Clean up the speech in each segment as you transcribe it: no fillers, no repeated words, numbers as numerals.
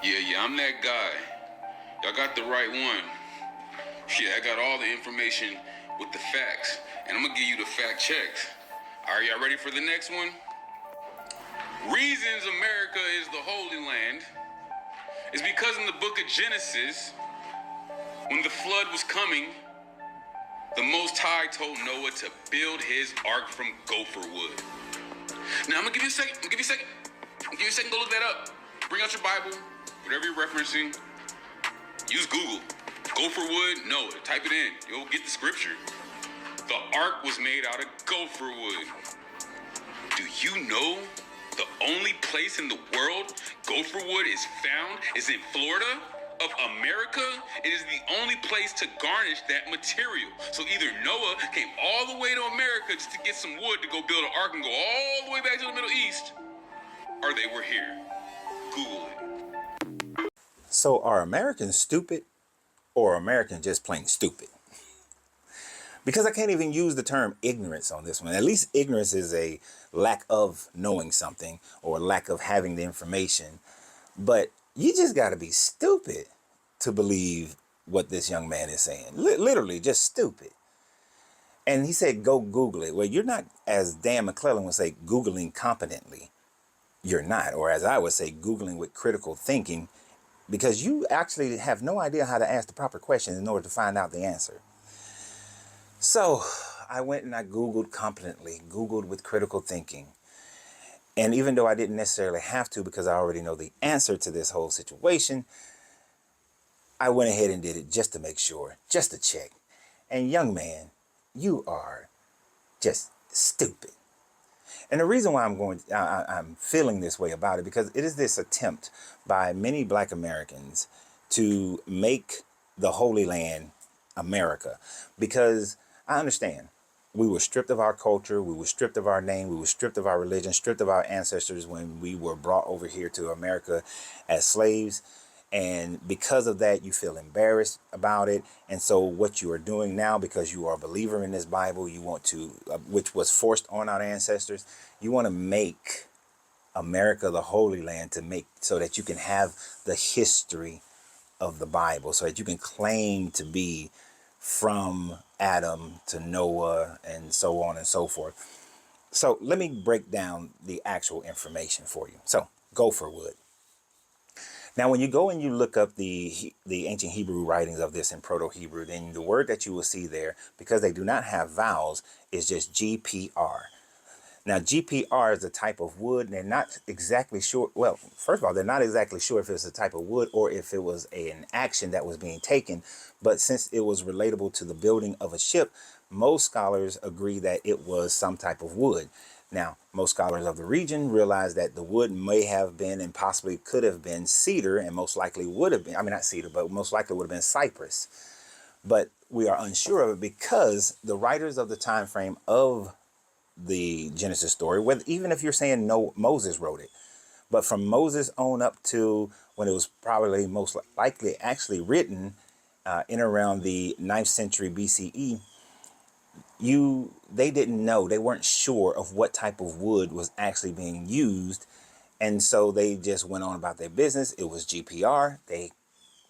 Yeah, I'm that guy. Y'all got the right one. Yeah, I got all the information with the facts, and I'm gonna give you the fact checks. Are y'all ready for the next one? Reasons America is the Holy Land is because in the book of Genesis, when the flood was coming, the Most High told Noah to build his ark from gopher wood. Now, I'm gonna give you a second. Go look that up. Bring out your Bible, whatever you're referencing. Use Google. Gopher wood, Noah. Type it in. You'll get the scripture. The ark was made out of gopher wood. Do you know the only place in the world gopher wood is found is in Florida? Of America, it is the only place to garnish that material. So either Noah came all the way to America just to get some wood to go build an ark and go all the way back to the Middle East, or they were here. Google it. So are Americans stupid, or are Americans just plain stupid? Because I can't even use the term ignorance on this one. At least ignorance is a lack of knowing something or lack of having the information. But you just got to be stupid to believe what this young man is saying. Literally just stupid. And he said, go Google it. Well, you're not, as Dan McClellan would say, Googling competently. You're not. Or as I would say, Googling with critical thinking, because you actually have no idea how to ask the proper question in order to find out the answer. So I went and I Googled competently, Googled with critical thinking. And even though I didn't necessarily have to, because I already know the answer to this whole situation, I went ahead and did it just to make sure, just to check. And young man, you are just stupid. And the reason why I'm feeling this way about it, because it is this attempt by many black Americans to make the Holy Land America. Because I understand we were stripped of our culture, we were stripped of our name, we were stripped of our religion, stripped of our ancestors when we were brought over here to America as slaves. And because of that, you feel embarrassed about it. And so what you are doing now, because you are a believer in this Bible, you want to, which was forced on our ancestors, you want to make America the Holy Land, to make so that you can have the history of the Bible, so that you can claim to be from Adam to Noah and so on and so forth. So let me break down the actual information for you. So gopher wood. Now, when you go and you look up the ancient Hebrew writings of this in Proto-Hebrew, then the word that you will see there, because they do not have vowels, is just GPR. Now, GPR is a type of wood, and they're not exactly sure. Well, first of all, they're not exactly sure if it's a type of wood or if it was an action that was being taken. But since it was relatable to the building of a ship, most scholars agree that it was some type of wood. Now, most scholars of the region realize that the wood may have been and possibly could have been cedar, and most likely would have been, I mean, not cedar, but most likely would have been cypress. But we are unsure of it because the writers of the time frame of the Genesis story, whether even if you're saying no, Moses wrote it, but from Moses on up to when it was probably most likely actually written in around the 9th century BCE, they didn't know, they weren't sure of what type of wood was actually being used, and so they just went on about their business. It was GPR. They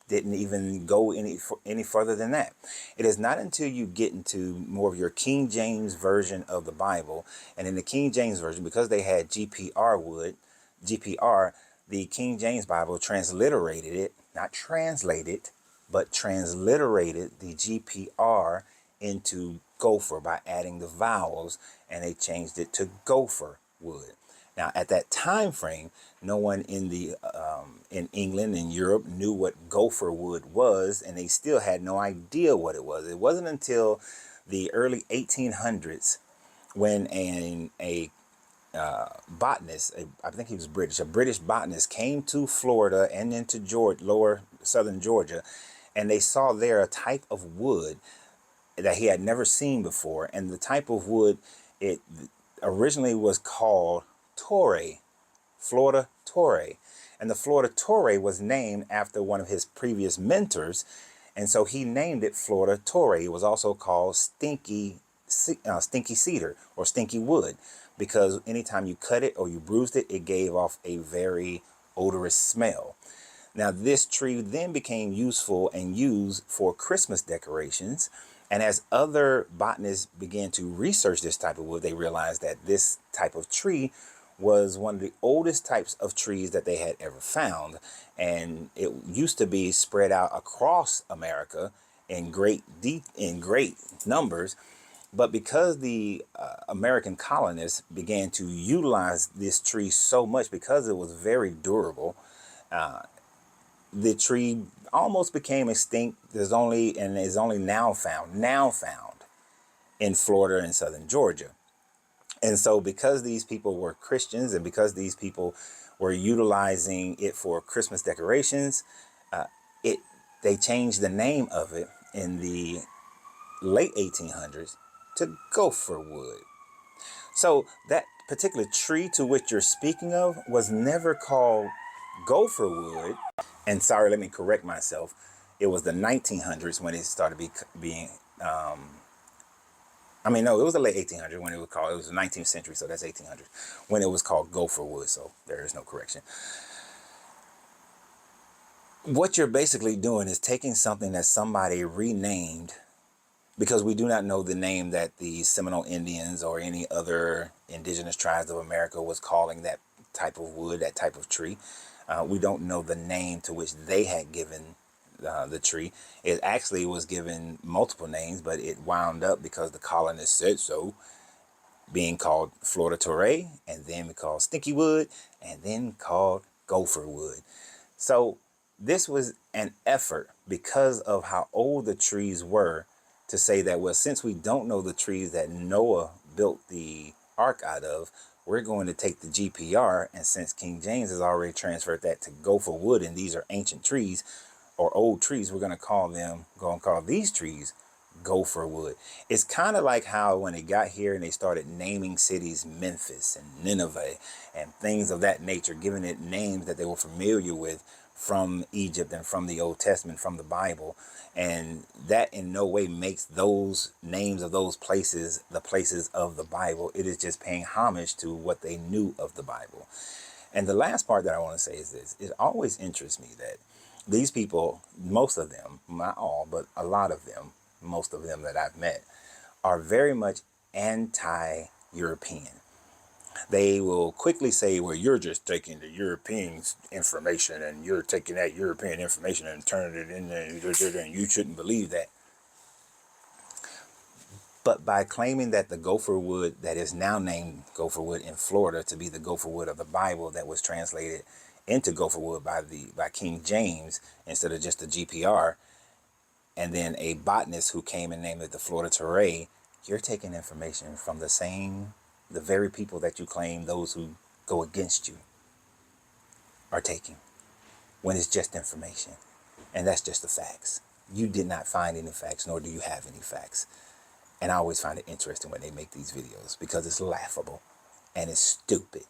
didn't even go any further than that. It is not until you get into more of your King James version of the Bible, and in the King James version, because they had GPR, the King James Bible transliterated it, not translated, but transliterated the GPR into gopher by adding the vowels, and they changed it to gopher wood. Now, at that time frame, no one in England and Europe knew what gopher wood was, and they still had no idea what it was. It wasn't until the early 1800s when a botanist, I think he was British, a British botanist came to Florida and into Georgia, lower southern Georgia, and they saw there a type of wood that he had never seen before. And the type of wood, it originally was called Torrey, Florida Torrey. And the Florida Torrey was named after one of his previous mentors. And so he named it Florida Torrey. It was also called stinky cedar or stinky wood, because anytime you cut it or you bruised it, it gave off a very odorous smell. Now, this tree then became useful and used for Christmas decorations. And as other botanists began to research this type of wood, they realized that this type of tree was one of the oldest types of trees that they had ever found. And it used to be spread out across America in great numbers. But because the American colonists began to utilize this tree so much because it was very durable, the tree almost became extinct. Is only now found in Florida and southern Georgia. And so because these people were Christians and because these people were utilizing it for Christmas decorations, it they changed the name of it in the late 1800s to gopher wood. So that particular tree to which you're speaking of was never called gopher wood. And sorry, let me correct myself. It was the 1900s when it started being no, it was the late 1800s when it was called. It was the 19th century, so that's 1800s when it was called gopher wood. So there is no correction. What you're basically doing is taking something that somebody renamed, because we do not know the name that the Seminole Indians or any other indigenous tribes of America was calling that type of wood, that type of tree. We don't know the name to which they had given the tree. It actually was given multiple names, but it wound up, because the colonists said so, being called Florida Torrey, and then called Stinky Wood, and then called Gopher Wood. So this was an effort, because of how old the trees were, to say that, well, since we don't know the trees that Noah built the ark out of, we're going to take the GPR, and since King James has already transferred that to gopher wood, and these are ancient trees or old trees, we're going to call these trees gopher wood. It's kind of like how when they got here and they started naming cities Memphis and Nineveh and things of that nature, giving it names that they were familiar with from Egypt and from the Old Testament, from the Bible. And that in no way makes those names of those places the places of the Bible. It is just paying homage to what they knew of the Bible. And the last part that I want to say is this. It always interests me that these people, most of them, not all, but a lot of them, most of them that I've met, are very much anti-European. They will quickly say, well, you're just taking the European information and you're taking that European information and turning it in there and you shouldn't believe that. But by claiming that the gopher wood that is now named gopher wood in Florida to be the gopher wood of the Bible that was translated into gopher wood by King James instead of just the GPR, and then a botanist who came and named it the Florida Torrey, you're taking information from the very people that you claim those who go against you are taking, when it's just information. And that's just the facts. You did not find any facts, nor do you have any facts. And I always find it interesting when they make these videos, because it's laughable and it's stupid.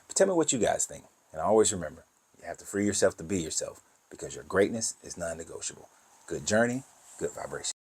But tell me what you guys think. And always remember, you have to free yourself to be yourself, because your greatness is non-negotiable. Good journey, good vibration.